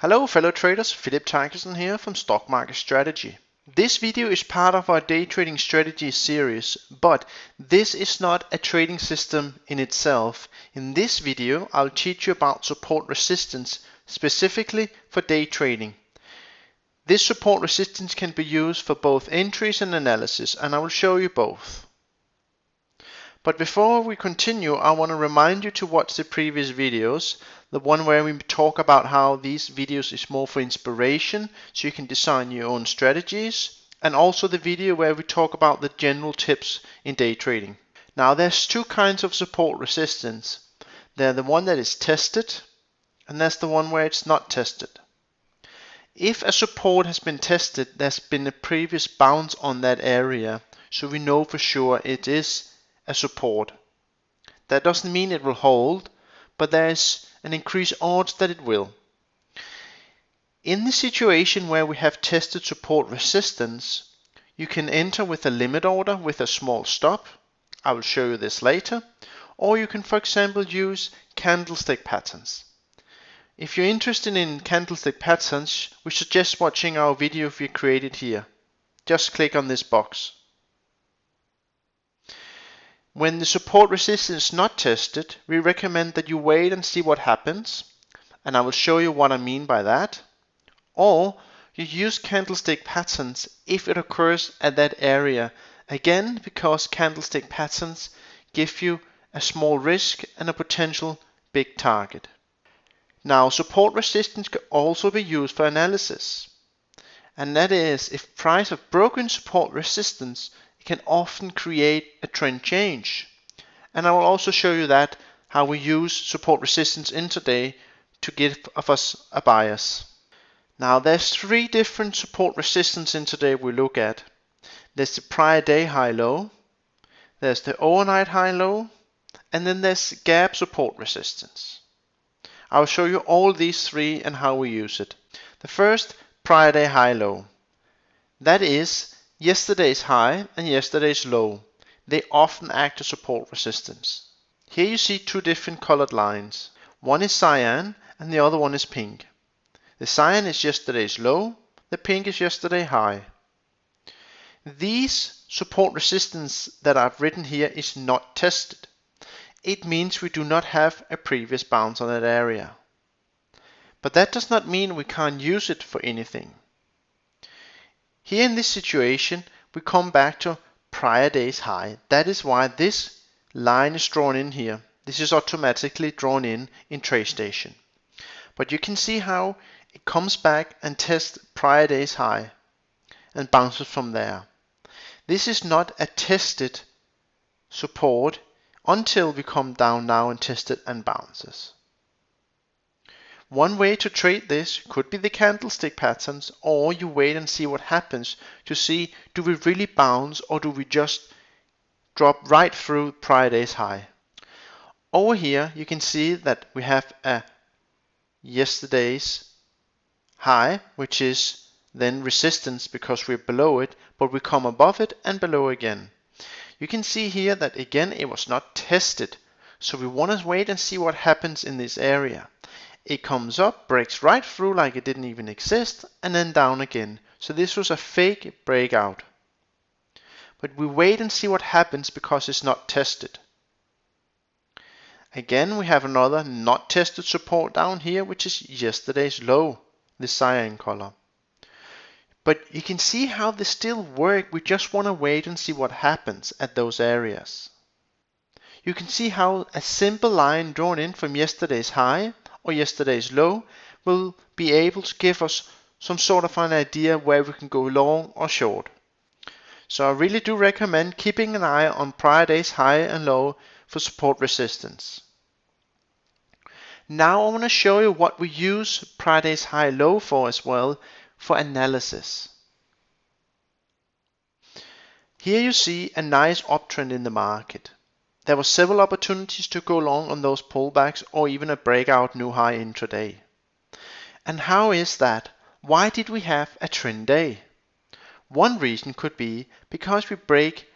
Hello fellow traders, Philip Terkelsen here from Stock Market Strategy. This video is part of our day trading strategy series, but this is not a trading system in itself. In this video, I'll teach you about support resistance specifically for day trading. This support resistance can be used for both entries and analysis, and I will show you both. But before we continue, I want to remind you to watch the previous videos. The one where we talk about how these videos is more for inspiration, so you can design your own strategies, and also the video where we talk about the general tips in day trading. Now there's two kinds of support resistance. There's the one that is tested, and that's the one where it's not tested. If a support has been tested, there's been a previous bounce on that area, so we know for sure it is a support. That doesn't mean it will hold, but there is an increased odds that it will. In the situation where we have tested support resistance, you can enter with a limit order with a small stop. I will show you this later. Or you can, for example, use candlestick patterns. If you're interested in candlestick patterns, we suggest watching our video we created here. Just click on this box. When the support resistance is not tested, we recommend that you wait and see what happens, and I will show you what I mean by that. Or you use candlestick patterns if it occurs at that area, again because candlestick patterns give you a small risk and a potential big target. Now support resistance can also be used for analysis, and that is if price have broken support resistance, it can often create a trend change. And I will also show you that how we use support resistance intraday to give us a bias. Now there's three different support resistance intraday we look at. There's the prior day high low, there's the overnight high low, and then there's gap support resistance. I will show you all these three and how we use it. The first, prior day high low. That is yesterday's high and yesterday's low. They often act as support resistance. Here you see two different colored lines. One is cyan and the other one is pink. The cyan is yesterday's low, the pink is yesterday's high. These support resistance that I've written here is not tested. It means we do not have a previous bounce on that area. But that does not mean we can't use it for anything. Here in this situation, we come back to prior day's high. That is why this line is drawn in here. This is automatically drawn in TradeStation. But you can see how it comes back and tests prior day's high and bounces from there. This is not a tested support until we come down now and test it and bounces. One way to trade this could be the candlestick patterns, or you wait and see what happens to see, do we really bounce or do we just drop right through prior day's high. Over here you can see that we have a yesterday's high, which is then resistance because we're below it, but we come above it and below again. You can see here that again it was not tested, so we want to wait and see what happens in this area. It comes up, breaks right through like it didn't even exist, and then down again. So this was a fake breakout. But we wait and see what happens because it's not tested. Again, we have another not tested support down here, which is yesterday's low, the cyan color. But you can see how this still works. We just want to wait and see what happens at those areas. You can see how a simple line drawn in from yesterday's high or yesterday's low will be able to give us some sort of an idea where we can go long or short. So I really do recommend keeping an eye on prior day's high and low for support resistance. Now I want to show you what we use prior day's high low for as well for analysis. Here you see a nice uptrend in the market. There were several opportunities to go long on those pullbacks or even a breakout new high intraday. And how is that? Why did we have a trend day? One reason could be because we break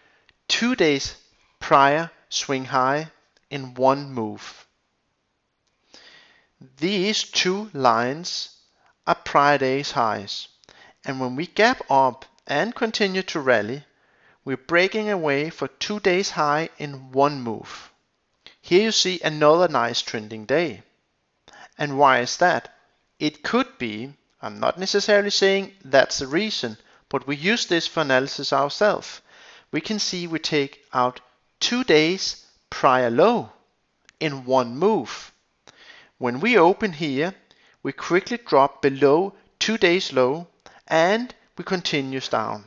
2 days prior swing high in one move. These two lines are prior day's highs. And when we gap up and continue to rally, we're breaking away for 2 days high in one move. Here you see another nice trending day. And why is that? It could be, I'm not necessarily saying that's the reason, but we use this for analysis ourselves. We can see we take out 2 days prior low in one move. When we open here, we quickly drop below 2 days low and we continue down.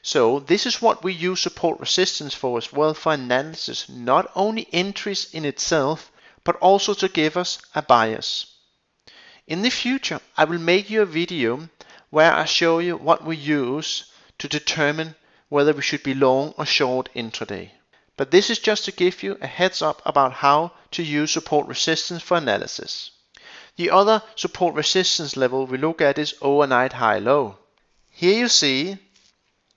So this is what we use support resistance for as well, for analysis, not only entries in itself, but also to give us a bias. In the future, I will make you a video where I show you what we use to determine whether we should be long or short intraday. But this is just to give you a heads up about how to use support resistance for analysis. The other support resistance level we look at is overnight high-low. Here you see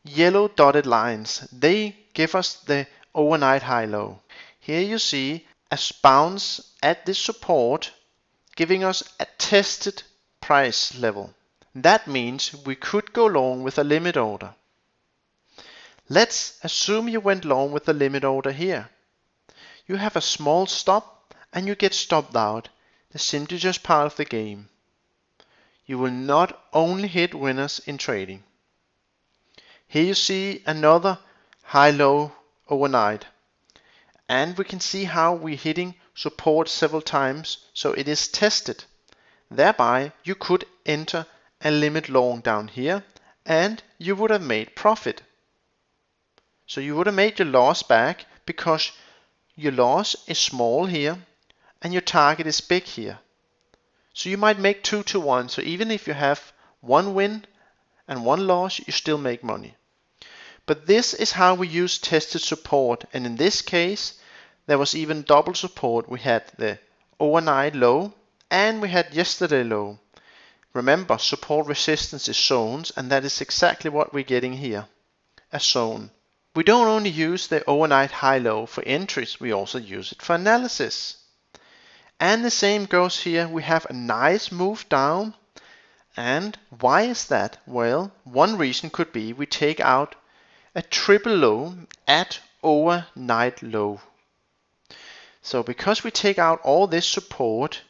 yellow dotted lines. They give us the overnight high-low. Here you see a bounce at this support giving us a tested price level. That means we could go long with a limit order. Let's assume you went long with a limit order here. You have a small stop and you get stopped out. That's simply just part of the game. You will not only hit winners in trading. Here you see another high-low overnight. And we can see how we're hitting support several times, so it is tested. Thereby you could enter a limit long down here and you would have made profit. So you would have made your loss back because your loss is small here and your target is big here. So you might make 2 to 1. So even if you have 1 win and 1 loss, you still make money. But this is how we use tested support, and in this case there was even double support. We had the overnight low and we had yesterday low. Remember, support resistance is zones, and that is exactly what we're getting here, a zone. We don't only use the overnight high-low for entries, we also use it for analysis. And the same goes here. We have a nice move down. And why is that? Well, one reason could be we take out a triple low at overnight low. So because we take out all this support,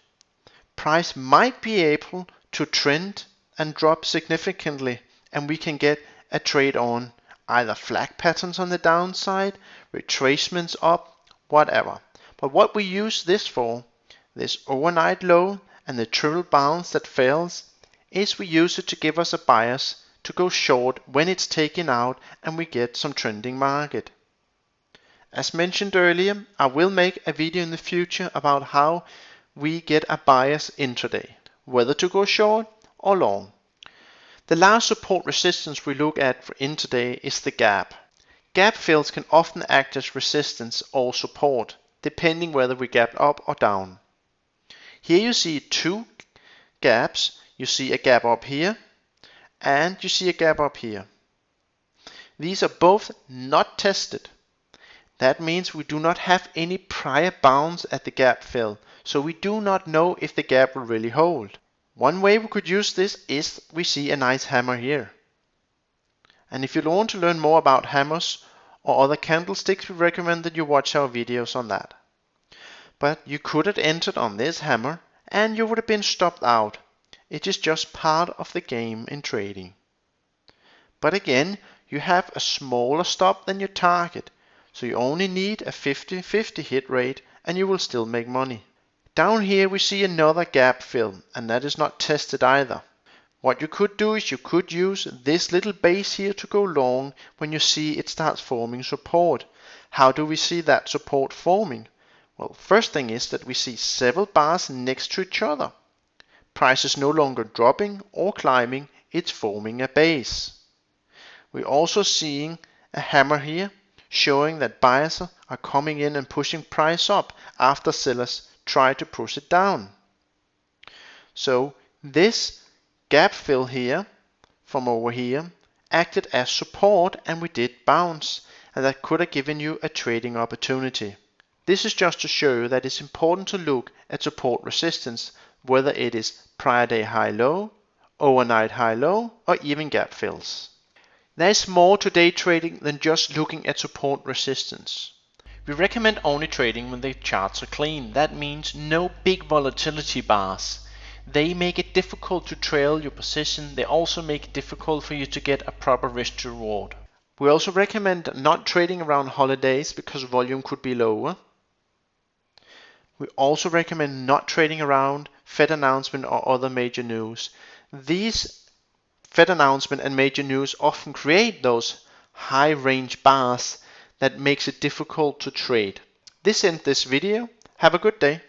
price might be able to trend and drop significantly, and we can get a trade on either flag patterns on the downside, retracements up, whatever. But what we use this for, this overnight low and the triple bounce that fails, is we use it to give us a bias to go short when it's taken out and we get some trending market. As mentioned earlier, I will make a video in the future about how we get a bias intraday, whether to go short or long. The last support resistance we look at for intraday is the gap. Gap fills can often act as resistance or support, depending whether we gap up or down. Here you see 2 gaps. You see a gap up here and you see a gap up here. These are both not tested. That means we do not have any prior bounce at the gap fill, so we do not know if the gap will really hold. One way we could use this is we see a nice hammer here. And if you want to learn more about hammers or other candlesticks, we recommend that you watch our videos on that. But you could have entered on this hammer and you would have been stopped out. It is just part of the game in trading. But again, you have a smaller stop than your target, so you only need a 50-50 hit rate and you will still make money. Down here we see another gap fill, and that is not tested either. What you could do is you could use this little base here to go long when you see it starts forming support. How do we see that support forming? Well, first thing is that we see several bars next to each other. Price is no longer dropping or climbing, it's forming a base. We're also seeing a hammer here showing that buyers are coming in and pushing price up after sellers try to push it down. So this gap fill here from over here acted as support and we did bounce, and that could have given you a trading opportunity. This is just to show you that it's important to look at support resistance whether it is prior day high-low, overnight high-low, or even gap fills. There's more to day trading than just looking at support resistance. We recommend only trading when the charts are clean. That means no big volatility bars. They make it difficult to trail your position. They also make it difficult for you to get a proper risk to reward. We also recommend not trading around holidays because volume could be lower. We also recommend not trading around Fed announcement or other major news. These Fed announcement and major news often create those high range bars that makes it difficult to trade. This ends this video. Have a good day.